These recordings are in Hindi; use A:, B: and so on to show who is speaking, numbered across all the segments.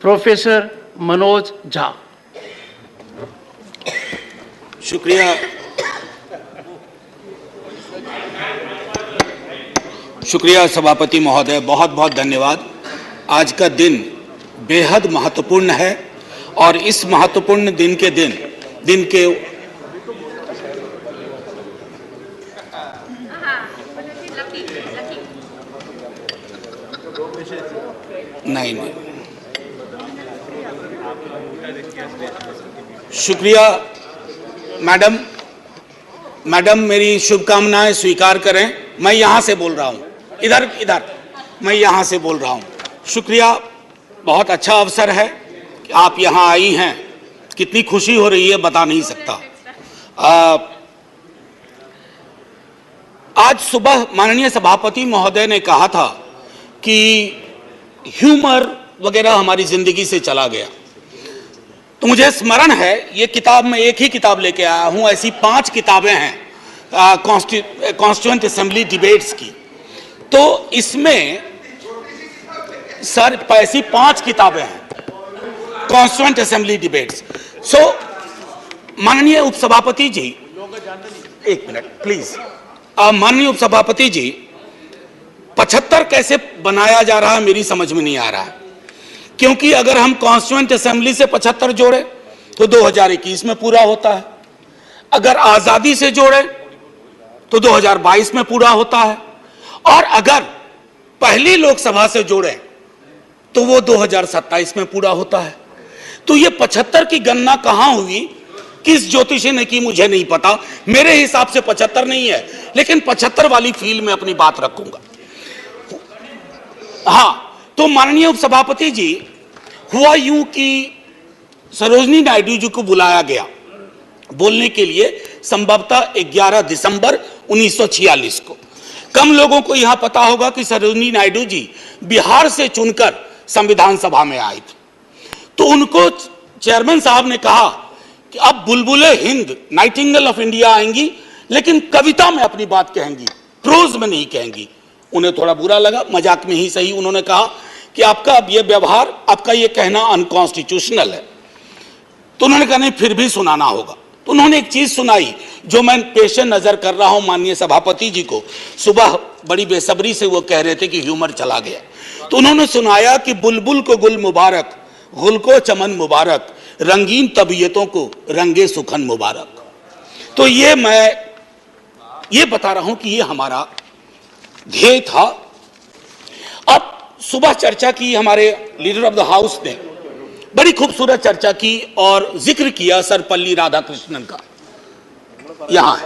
A: प्रोफेसर मनोज झा।
B: शुक्रिया सभापति महोदय, बहुत बहुत धन्यवाद। आज का दिन बेहद महत्वपूर्ण है और इस महत्वपूर्ण दिन के नहीं शुक्रिया मैडम मेरी शुभकामनाएं स्वीकार करें। मैं यहां से बोल रहा हूं, इधर मैं यहां से बोल रहा हूं। शुक्रिया, बहुत अच्छा अवसर है कि आप यहां आई हैं। कितनी खुशी हो रही है बता नहीं सकता। आज सुबह माननीय सभापति महोदय ने कहा था कि ह्यूमर वगैरह हमारी जिंदगी से चला गया, तो मुझे स्मरण है ये किताब, मैं एक ही किताब लेके आया हूं, ऐसी 5 किताबें हैं कॉन्स्टिट्यूएंट असेंबली डिबेट्स की। तो इसमें सर ऐसी 5 किताबें हैं कॉन्स्टिट्यूएंट असेंबली डिबेट्स। सो माननीय उपसभापति जी, एक मिनट प्लीज। माननीय उपसभापति जी, 75 कैसे बनाया जा रहा है मेरी समझ में नहीं आ रहा है, क्योंकि अगर हम कॉन्स्टिट्यूएंट असेंबली से 75 जोड़े तो 2021 में पूरा होता है, अगर आजादी से जोड़े तो 2022 में पूरा होता है, और अगर पहली लोकसभा से जोड़े तो वो 2027 में पूरा होता है। तो ये 75 की गणना कहां हुई, किस ज्योतिषी ने की मुझे नहीं पता। मेरे हिसाब से 75 नहीं है, लेकिन 75 वाली फील में अपनी बात रखूंगा। हां, तो माननीय उपसभापति जी, हुआ यूं कि सरोजिनी नायडू जी को बुलाया गया बोलने के लिए संभवतः 11 दिसंबर 1946 को। कम लोगों को यहां पता होगा कि सरोजिनी नायडू जी बिहार से चुनकर संविधान सभा में आई थी। तो उनको चेयरमैन साहब ने कहा कि अब बुलबुले हिंद, नाइटिंगेल ऑफ इंडिया आएंगी, लेकिन कविता में अपनी बात कहेंगी, प्रोज में नहीं कहेंगी। उन्हें थोड़ा बुरा लगा, मजाक में ही सही। उन्होंने कहा कि आपका अब ये व्यवहार, आपका ये कहना अनकॉन्स्टिट्यूशनल है। तो उन्होंने कहा नहीं, फिर भी सुनाना होगा। तो उन्होंने एक चीज सुनाई जो मैं पेशे नजर कर रहा हूं माननीय सभापति जी को। सुबह बड़ी बेसब्री से वो कह रहे थे कि ह्यूमर चला गया, तो उन्होंने सुनाया कि बुलबुल को गुल मुबारक, गुल को चमन मुबारक, रंगीन तबीयतों को रंगे सुखन मुबारक। तो ये मैं ये बता रहा हूं कि ये हमारा ध्येय था। अब सुबह चर्चा की, हमारे लीडर ऑफ द हाउस ने बड़ी खूबसूरत चर्चा की और जिक्र किया सर्वपल्ली राधाकृष्णन का। यहां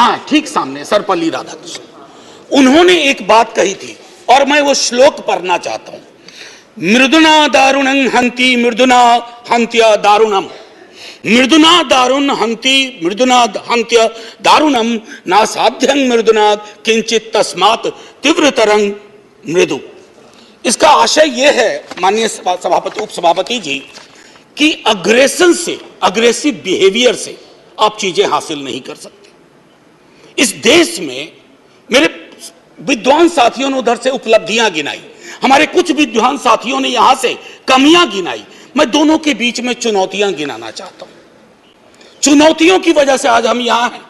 B: है ठीक सामने सर्वपल्ली राधाकृष्णन। उन्होंने एक बात कही थी और मैं वो श्लोक पढ़ना चाहता हूं। मृदुना दारुणं हंति मृदुना हंत्य दारुणम, मृदुना दारुण हंति मृदुना हंत्य दारुणम, ना साध्यं मृदुना किंचित तस्मात् तीव्रतरं मृदु। इसका आशय यह है माननीय सभापति, उपसभापति जी, कि अग्रेशन से, अग्रेसिव बिहेवियर से आप चीजें हासिल नहीं कर सकते। इस देश में मेरे विद्वान साथियों ने उधर से उपलब्धियां गिनाई, हमारे कुछ विद्वान साथियों ने यहां से कमियां गिनाई। मैं दोनों के बीच में चुनौतियां गिनाना चाहता हूं। चुनौतियों की वजह से आज हम यहां हैं,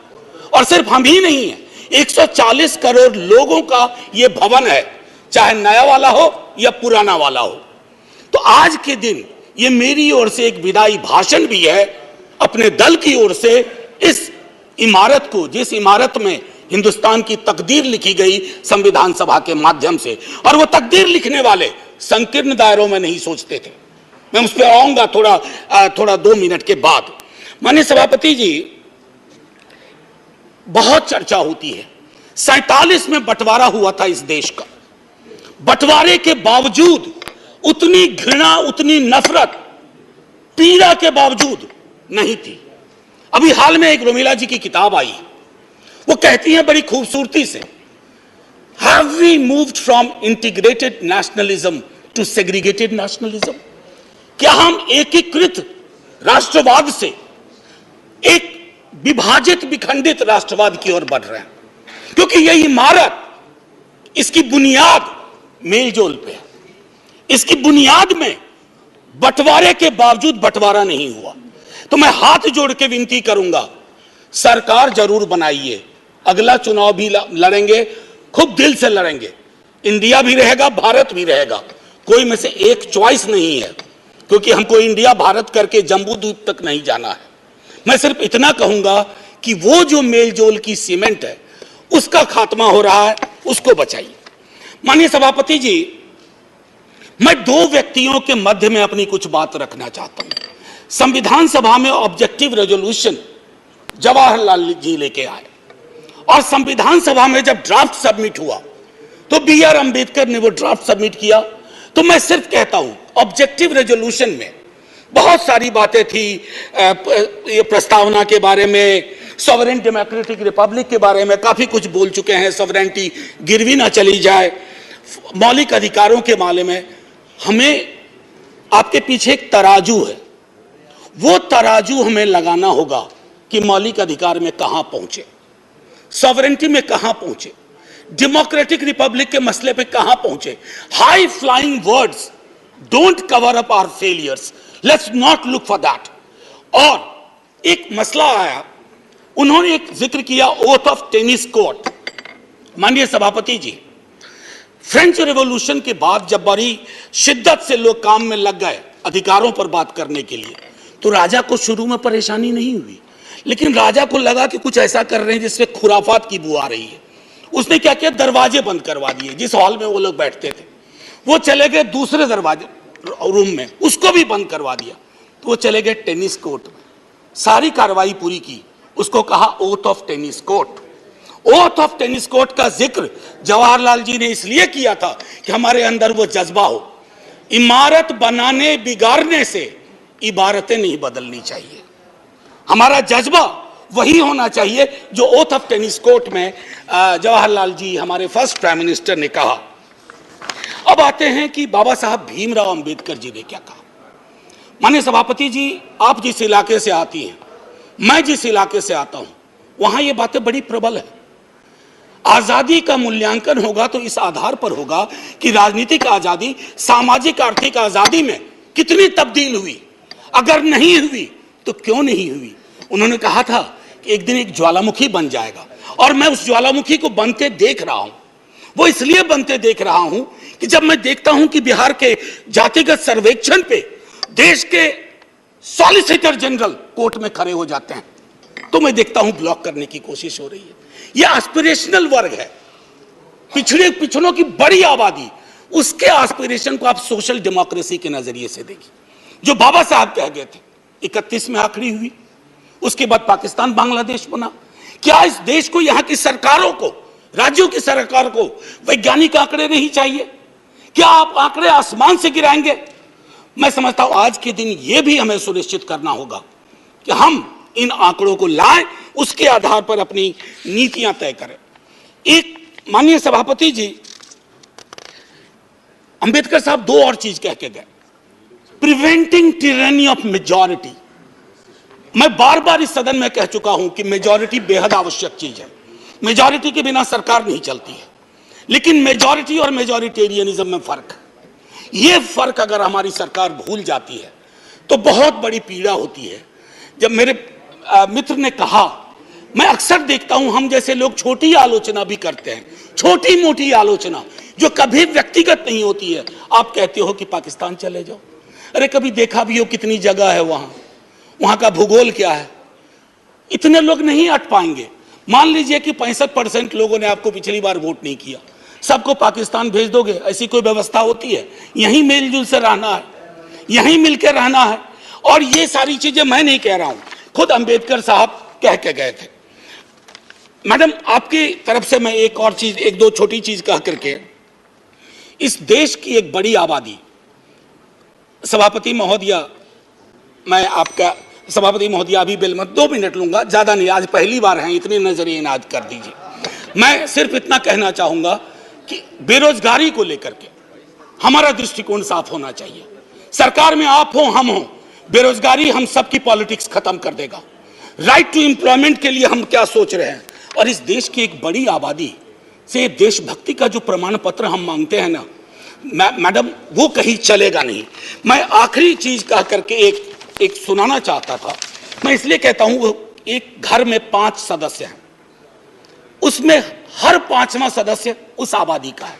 B: और सिर्फ हम ही नहीं हैं, 140 करोड़ लोगों का यह भवन है, चाहे नया वाला हो या पुराना वाला हो। तो आज के दिन ये मेरी ओर से एक विदाई भाषण भी है, अपने दल की ओर से, इस इमारत को, जिस इमारत में हिंदुस्तान की तकदीर लिखी गई संविधान सभा के माध्यम से, और वो तकदीर लिखने वाले संकीर्ण दायरों में नहीं सोचते थे। मैं उस पर आऊंगा थोड़ा 2 मिनट के बाद। माननीय सभापति जी, बहुत चर्चा होती है, 47 में बंटवारा हुआ था इस देश का। बंटवारे के बावजूद उतनी घृणा, उतनी नफरत, पीड़ा के बावजूद नहीं थी। अभी हाल में एक रोमिला जी की किताब आई, वो कहती है बड़ी खूबसूरती से, have we moved from integrated nationalism to segregated nationalism. क्या हम एकीकृत राष्ट्रवाद से एक विभाजित, विखंडित राष्ट्रवाद की ओर बढ़ रहे हैं? क्योंकि यह इमारत, इसकी बुनियाद मेलजोल पे है, इसकी बुनियाद में बंटवारे के बावजूद बंटवारा नहीं हुआ। तो मैं हाथ जोड़ के विनती करूंगा, सरकार जरूर बनाइए, अगला चुनाव भी लड़ेंगे, खूब दिल से लड़ेंगे, इंडिया भी रहेगा, भारत भी रहेगा, कोई में से एक चॉइस नहीं है, क्योंकि हमको इंडिया भारत करके जम्बू द्वीप तक नहीं जाना है। मैं सिर्फ इतना कहूंगा कि वो जो मेलजोल की सीमेंट है उसका खात्मा हो रहा है, उसको बचाइए। माननीय सभापति जी, मैं दो व्यक्तियों के मध्य में अपनी कुछ बात रखना चाहता हूं। संविधान सभा में ऑब्जेक्टिव रेजोल्यूशन जवाहरलाल जी लेके आए और संविधान सभा में जब ड्राफ्ट सबमिट हुआ तो बी.आर. अंबेडकर ने वो ड्राफ्ट सबमिट किया। तो मैं सिर्फ कहता हूं, ऑब्जेक्टिव रेजोल्यूशन में बहुत सारी बातें थी, ये प्रस्तावना के बारे में, सॉवरेन डेमोक्रेटिक रिपब्लिक के बारे में काफी कुछ बोल चुके हैं, सॉवरेनिटी गिरवी ना चली जाए, मौलिक अधिकारों के मामले में। हमें आपके पीछे एक तराजू है, वो तराजू हमें लगाना होगा कि मौलिक अधिकार में कहां पहुंचे, सॉवरेनिटी में कहां पहुंचे, डेमोक्रेटिक रिपब्लिक के मसले पे कहां पहुंचे। High flying words don't cover up our failures, let's not look for that. और एक मसला आया, उन्होंने एक जिक्र किया ओथ ऑफ टेनिस कोर्ट। माननीय सभापति जी, फ्रेंच रिवॉल्यूशन के बाद जब बड़ी शिद्दत से लोग काम में लग गए अधिकारों पर बात करने के लिए, तो राजा को शुरू में परेशानी नहीं हुई, लेकिन राजा को लगा कि कुछ ऐसा कर रहे हैं जिससे खुराफात की बू आ रही है। उसने क्या किया, दरवाजे बंद करवा दिए। जिस हॉल में वो लोग बैठते थे वो चले गए दूसरे दरवाजे रूम में, उसको भी बंद करवा दिया। तो वो चले गए टेनिस कोर्ट में, सारी कार्रवाई पूरी की, उसको कहा oath of tennis court. Oath of tennis court का जिक्र जवाहरलाल जी ने इसलिए किया था कि हमारे अंदर वो जज्बा हो, इमारत बनाने बिगाड़ने से इबारतें नहीं बदलनी चाहिए। हमारा जज्बा वही होना चाहिए जो ओथ ऑफ टेनिस कोर्ट में जवाहरलाल जी, हमारे फर्स्ट प्राइम मिनिस्टर, ने कहा। अब आते हैं कि बाबा साहब भीमराव अंबेडकर जी ने क्या कहा। माननीय सभापति जी, आप जिस इलाके से आती हैं, मैं जिस इलाके से आता हूं, वहां ये बातें बड़ी प्रबल है। आजादी का मूल्यांकन होगा तो इस आधार पर होगा कि राजनीतिक आजादी, सामाजिक आर्थिक आजादी में कितनी तब्दील हुई, अगर नहीं हुई तो क्यों नहीं हुई। उन्होंने कहा था कि एक दिन एक ज्वालामुखी बन जाएगा, और मैं उस ज्वालामुखी को बनते देख रहा हूं। वो इसलिए बनते देख रहा हूं कि जब मैं देखता हूं कि बिहार के जातिगत सर्वेक्षण पे देश के सॉलिसिटर जनरल कोर्ट में खड़े हो जाते हैं, तो मैं देखता हूं ब्लॉक करने की कोशिश हो रही है। यह एस्पिरेशनल वर्ग है, पिछड़ों की बड़ी आबादी, उसके एस्पिरेशन को आप सोशल डेमोक्रेसी के नजरिए से देखिए। जो बाबा साहब कह गए थे 31 में आखिरी हुई, उसके बाद पाकिस्तान बांग्लादेश बना। क्या इस देश को, यहां की सरकारों को, राज्यों की सरकार को वैज्ञानिक आंकड़े नहीं चाहिए? क्या आप आंकड़े आसमान से गिराएंगे? मैं समझता हूं आज के दिन यह भी हमें सुनिश्चित करना होगा कि हम इन आंकड़ों को लाएं, उसके आधार पर अपनी नीतियां तय करें। एक माननीय सभापति जी, अंबेडकर साहब दो और चीज कह के गए, प्रिवेंटिंग टिरनी ऑफ मेजॉरिटी। मैं बार बार इस सदन में कह चुका हूं कि मेजॉरिटी बेहद आवश्यक चीज है, मेजॉरिटी के बिना सरकार नहीं चलती है, लेकिन मेजॉरिटी और मेजॉरिटेरियनिज्म में फर्क है। यह फर्क अगर हमारी सरकार भूल जाती है तो बहुत बड़ी पीड़ा होती है। जब मेरे मित्र ने कहा, मैं अक्सर देखता हूं हम जैसे लोग छोटी आलोचना भी करते हैं, छोटी मोटी आलोचना जो कभी व्यक्तिगत नहीं होती है। आप कहते हो कि पाकिस्तान चले जाओ, अरे कभी देखा भी हो कितनी जगह है वहां का भूगोल क्या है, इतने लोग नहीं अट पाएंगे। मान लीजिए कि 65% लोगों ने आपको पिछली बार वोट नहीं किया, सबको पाकिस्तान भेज दोगे? ऐसी कोई व्यवस्था होती है? यहीं मेलजुल से रहना है, यहीं मिलकर रहना है। और ये सारी चीजें मैं नहीं कह रहा हूं, खुद अंबेडकर साहब कह के गए थे। मैडम, आपकी तरफ से मैं एक और चीज, एक दो छोटी चीज कह करके, इस देश की एक बड़ी आबादी, सभापति महोदया, मैं आपका सभापति महोदया अभी बिल मत, 2 मिनट लूंगा, ज्यादा नहीं, आज पहली बार हैं, इतने नजरिए इनाद कर दीजिए। मैं सिर्फ इतना कहना चाहूंगा कि बेरोजगारी को लेकर के हमारा दृष्टिकोण साफ होना चाहिए। सरकार में आप हो, हम हो, बेरोजगारी हम सबकी पॉलिटिक्स खत्म कर देगा। राइट टू एम्प्लॉयमेंट के लिए हम क्या सोच रहे हैं, और इस देश की एक बड़ी आबादी से देशभक्ति का जो प्रमाण पत्र हम मांगते हैं ना, मैडम वो कहीं चलेगा नहीं। मैं आखिरी चीज कह करके एक सुनाना चाहता था। मैं इसलिए कहता हूं, वो एक घर में 5 सदस्य हैं, उसमें हर 5वां सदस्य उस आबादी का है।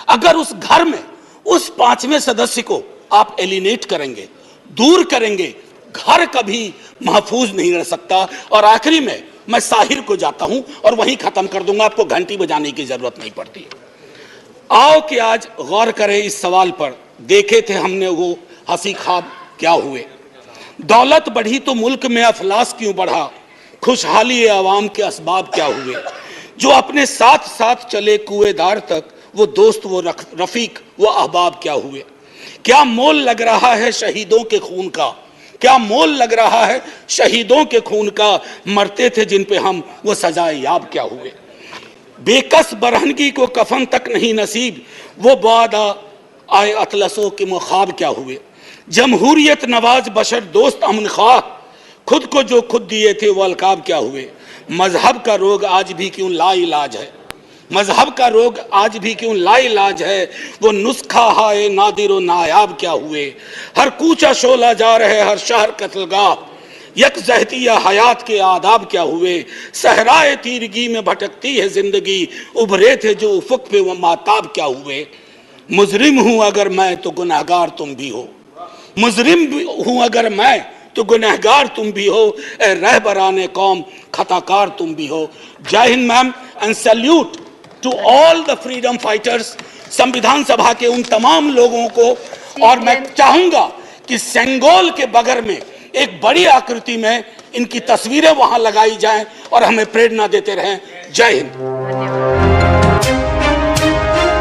B: अगर उस घर में उस 5वें सदस्य को आप एलिनेट करेंगे, दूर करेंगे, घर कभी महफूज नहीं रह सकता। और आखिरी में मैं साहिर को जाता हूं और वहीं खत्म कर दूंगा, आपको घंटी बजाने की जरूरत नहीं पड़ती। आओ कि आज गौर करें इस सवाल पर, देखे थे हमने वो हंसी ख्वाब क्या हुए। दौलत बढ़ी तो मुल्क में अफलास क्यों बढ़ा, खुशहाली आवाम के असबाब क्या हुए। जो अपने साथ साथ चले कुएदार तक, वो दोस्त वो रफीक वो अहबाब क्या हुए। क्या मोल लग रहा है शहीदों के खून का, क्या मोल लग रहा है शहीदों के खून का, मरते थे जिन पे हम वो सजाए याब क्या हुए। बेकस बरहनगी को कफन तक नहीं नसीब, वो बादा आए अतलसों के मुखाब क्या हुए। जमहूरियत नवाज बशर दोस्त अमन ख्वाह, खुद को जो खुद दिए थे वो अलकाब क्या हुए। मजहब का रोग आज भी क्यों लाइलाज है, मजहब का रोग आज भी क्यों लाइलाज है, वो नुस्खा हाय नादिर व नायाब क्या हुए। हर कूचा शोला जा रहे हर शहर कत्लगाह, यकजहती हयात के आदाब क्या हुए। सहराए तीरगी में भटकती है जिंदगी, उभरे थे जो उफक पे वो माताब क्या हुए। मुजरिम हूं अगर मैं तो गुनहगार तुम भी हो, मुजरिम हूं अगर मैं तो गुनहगार तुम भी हो। रहबराने कौम खताकार तुम भी हो। जय हिंद ma'am, and salute to all the freedom fighters, संविधान सभा के उन तमाम लोगों को। और मैं चाहूंगा कि सेंगोल के बगर में एक बड़ी आकृति में इनकी तस्वीरें वहां लगाई जाएं और हमें प्रेरणा देते रहें। जय हिंद।